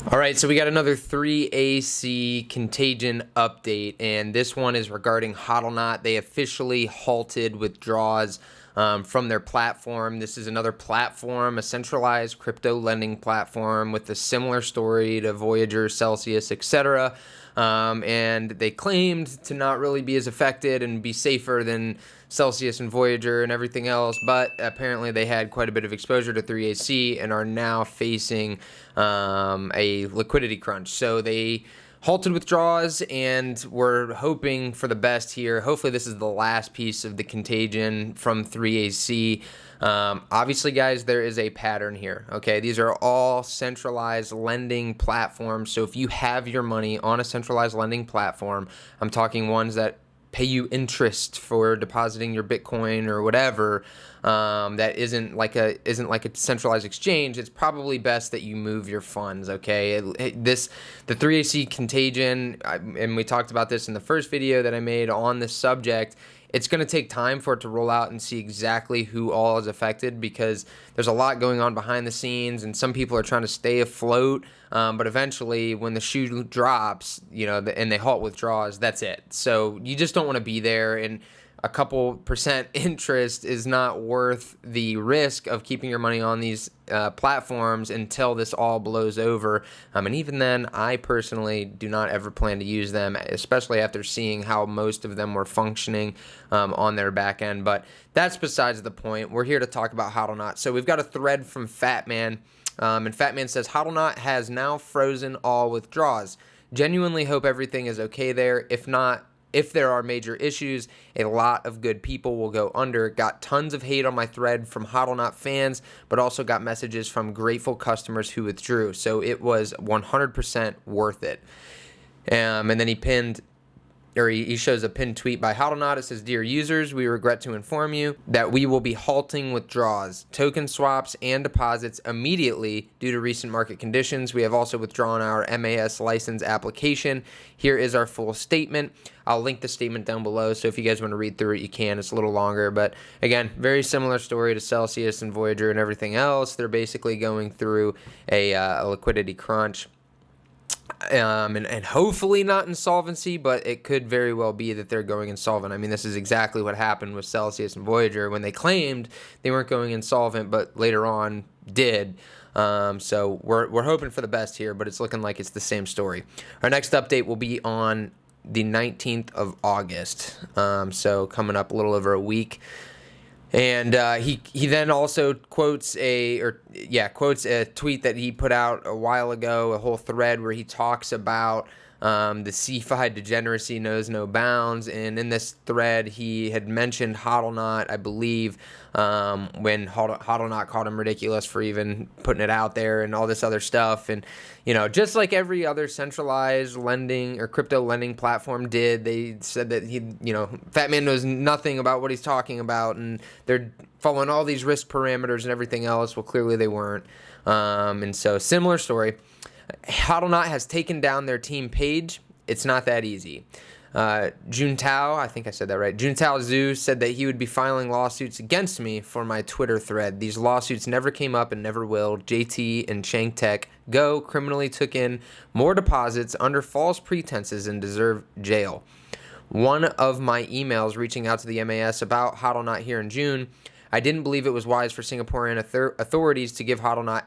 All right, so we got another 3AC Contagion update, and this one is regarding Hodlnaut. They officially halted withdrawals from their platform. This is another platform, a centralized crypto lending platform with a similar story to Voyager, Celsius, etc. And they claimed to not really be as affected and be safer than Celsius and Voyager and everything else, but apparently they had quite a bit of exposure to 3AC and are now facing a liquidity crunch. So they halted withdrawals, and we're hoping for the best here. Hopefully this is the last piece of the contagion from 3AC. Obviously, guys, there is a pattern here. Okay, these are all centralized lending platforms. So if you have your money on a centralized lending platform, I'm talking ones that pay you interest for depositing your Bitcoin or whatever, that isn't like a centralized exchange, it's probably best that you move your funds. Okay, the 3AC Contagion, and we talked about this in the first video that I made on this subject. It's going to take time for it to roll out and see exactly who all is affected, because there's a lot going on behind the scenes and some people are trying to stay afloat. But eventually when the shoe drops, and they halt withdrawals, that's it. So you just don't want to be there, and a couple percent interest is not worth the risk of keeping your money on these platforms until this all blows over. And even then, I personally do not ever plan to use them, especially after seeing how most of them were functioning on their back end. But that's besides the point. We're here to talk about Hodlnaut. So we've got a thread from FatMan, and FatMan says, Hodlnaut has now frozen all withdrawals. Genuinely hope everything is okay there. If there are major issues, a lot of good people will go under. Got tons of hate on my thread from Hodlnaut fans, but also got messages from grateful customers who withdrew. So it was 100% worth it. And then he shows a pinned tweet by Hodlnaut. It says, "Dear users, we regret to inform you that we will be halting withdrawals, token swaps, and deposits immediately due to recent market conditions. We have also withdrawn our MAS license application. Here is our full statement." I'll link the statement down below, so if you guys want to read through it, you can. It's a little longer, but again, very similar story to Celsius and Voyager and everything else. They're basically going through a liquidity crunch. And hopefully not insolvency, but it could very well be that they're going insolvent. I mean, this is exactly what happened with Celsius and Voyager when they claimed they weren't going insolvent, but later on did. So we're hoping for the best here, but it's looking like it's the same story. Our next update will be on the 19th of August. So coming up a little over a week. And he then also quotes a tweet that he put out a while ago, a whole thread where he talks about the CeFi degeneracy knows no bounds. And in this thread, he had mentioned Hodlnaut, I believe, when Hodlnaut called him ridiculous for even putting it out there and all this other stuff. And, just like every other centralized lending or crypto lending platform did, they said that FatMan knows nothing about what he's talking about, and they're following all these risk parameters and everything else. Well, clearly they weren't. And so similar story. Hodlnaut has taken down their team page. It's not that easy. Juntao, I think I said that right. Juntao Zhu said that he would be filing lawsuits against me for my Twitter thread. These lawsuits never came up and never will. JT and Chang Tech Go criminally took in more deposits under false pretenses and deserve jail. One of my emails reaching out to the MAS about Hodlnaut here in June, I didn't believe it was wise for Singaporean authorities to give Hodlnaut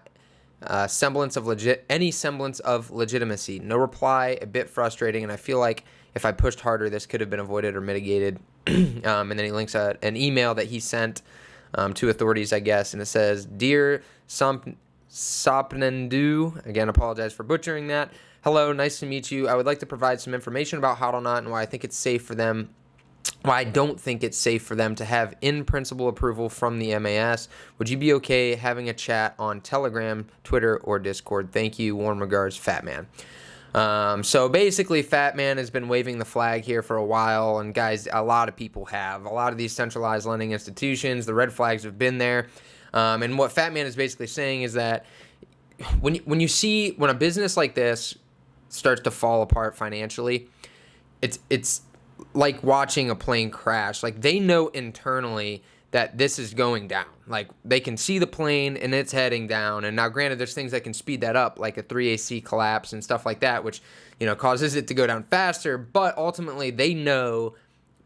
any semblance of legitimacy. No reply, a bit frustrating, and I feel like if I pushed harder, this could have been avoided or mitigated. And then he links an email that he sent to authorities, I guess, and it says, "Dear Sapnendu," again, apologize for butchering that. "Hello, nice to meet you. I would like to provide some information about Hodlnaut and why I think it's safe for them. Why I don't think it's safe for them to have in-principle approval from the MAS. Would you be okay having a chat on Telegram, Twitter, or Discord? Thank you. Warm regards, FatMan." So basically, FatMan has been waving the flag here for a while, and guys, a lot of people have. A lot of these centralized lending institutions, the red flags have been there. And what FatMan is basically saying is that when a business like this starts to fall apart financially, it's like watching a plane crash. Like, they know internally that this is going down. Like, they can see the plane and it's heading down. And now, granted, there's things that can speed that up, like a 3AC collapse and stuff like that, which, you know, causes it to go down faster. But ultimately, they know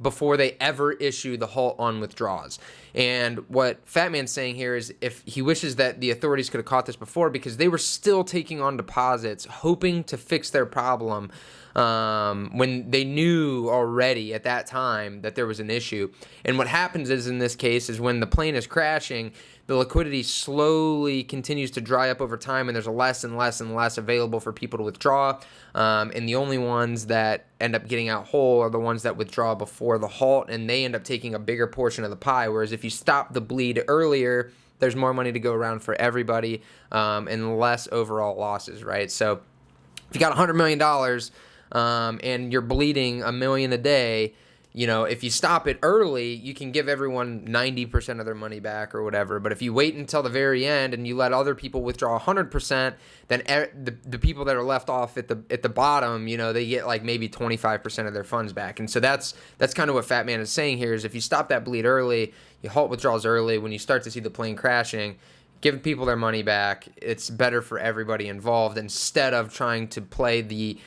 before they ever issue the halt on withdrawals. And what FatMan's saying here is, if he wishes that the authorities could have caught this before, because they were still taking on deposits, hoping to fix their problem, when they knew already at that time that there was an issue. And what happens is, in this case, is when the plane is crashing, the liquidity slowly continues to dry up over time, and there's less and less and less available for people to withdraw. And the only ones that end up getting out whole are the ones that withdraw before the halt, and they end up taking a bigger portion of the pie. Whereas if you stop the bleed earlier, there's more money to go around for everybody, and less overall losses, right? So if you got $100 million, and you're bleeding $1 million a day, you know, if you stop it early, you can give everyone 90% of their money back or whatever. But if you wait until the very end and you let other people withdraw 100%, then the people that are left off at the bottom, you know, they get like maybe 25% of their funds back. And so that's kind of what FatMan is saying here, is if you stop that bleed early, you halt withdrawals early, when you start to see the plane crashing, give people their money back. It's better for everybody involved, instead of trying to play the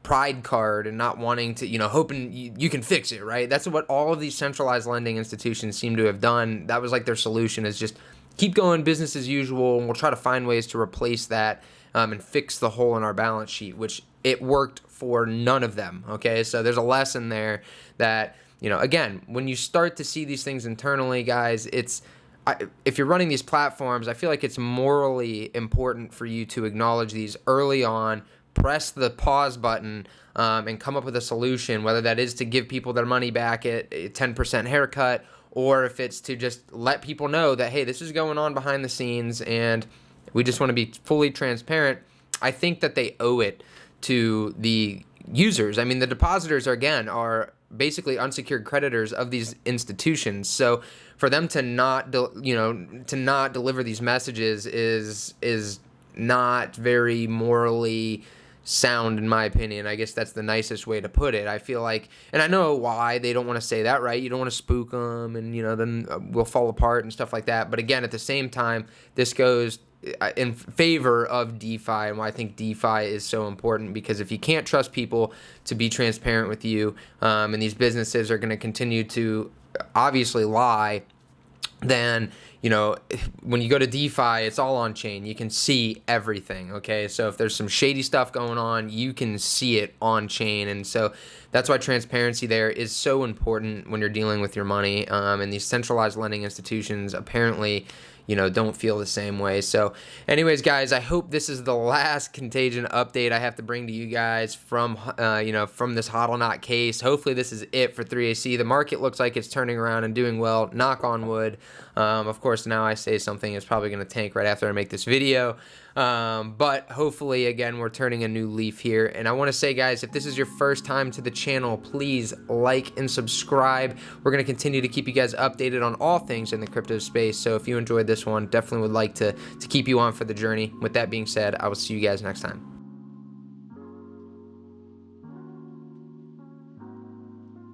pride card and not wanting to, you know, hoping you can fix it, right? That's what all of these centralized lending institutions seem to have done. That was like their solution, is just keep going business as usual, and we'll try to find ways to replace that, and fix the hole in our balance sheet, which it worked for none of them, okay? So there's a lesson there that, you know, again, when you start to see these things internally, guys, if you're running these platforms, I feel like it's morally important for you to acknowledge these early on, press the pause button, and come up with a solution, whether that is to give people their money back at a 10% haircut, or if it's to just let people know that, hey, this is going on behind the scenes and we just want to be fully transparent. I think that they owe it to the users. I mean, the depositors are basically unsecured creditors of these institutions. So for them to not deliver these messages is not very morally sound, in my opinion. I guess that's the nicest way to put it. I feel like, and I know why they don't want to say that, right? You don't want to spook them, and, you know, then we'll fall apart and stuff like that. But again, at the same time, this goes in favor of DeFi, and why I think DeFi is so important, because if you can't trust people to be transparent with you, and these businesses are going to continue to obviously lie, then, you know, when you go to DeFi, it's all on chain. You can see everything, okay? So if there's some shady stuff going on, you can see it on chain. And so that's why transparency there is so important when you're dealing with your money. And these centralized lending institutions apparently, you know, don't feel the same way. So anyways, guys, I hope this is the last Contagion update I have to bring to you guys from this Hodlnaut case. Hopefully this is it for 3AC. The market looks like it's turning around and doing well, knock on wood. Of course, now I say something is probably going to tank right after I make this video. But hopefully, again, we're turning a new leaf here. And I want to say, guys, if this is your first time to the channel, please like and subscribe. We're going to continue to keep you guys updated on all things in the crypto space. So if you enjoyed this one, definitely would like to keep you on for the journey. With that being said, I will see you guys next time.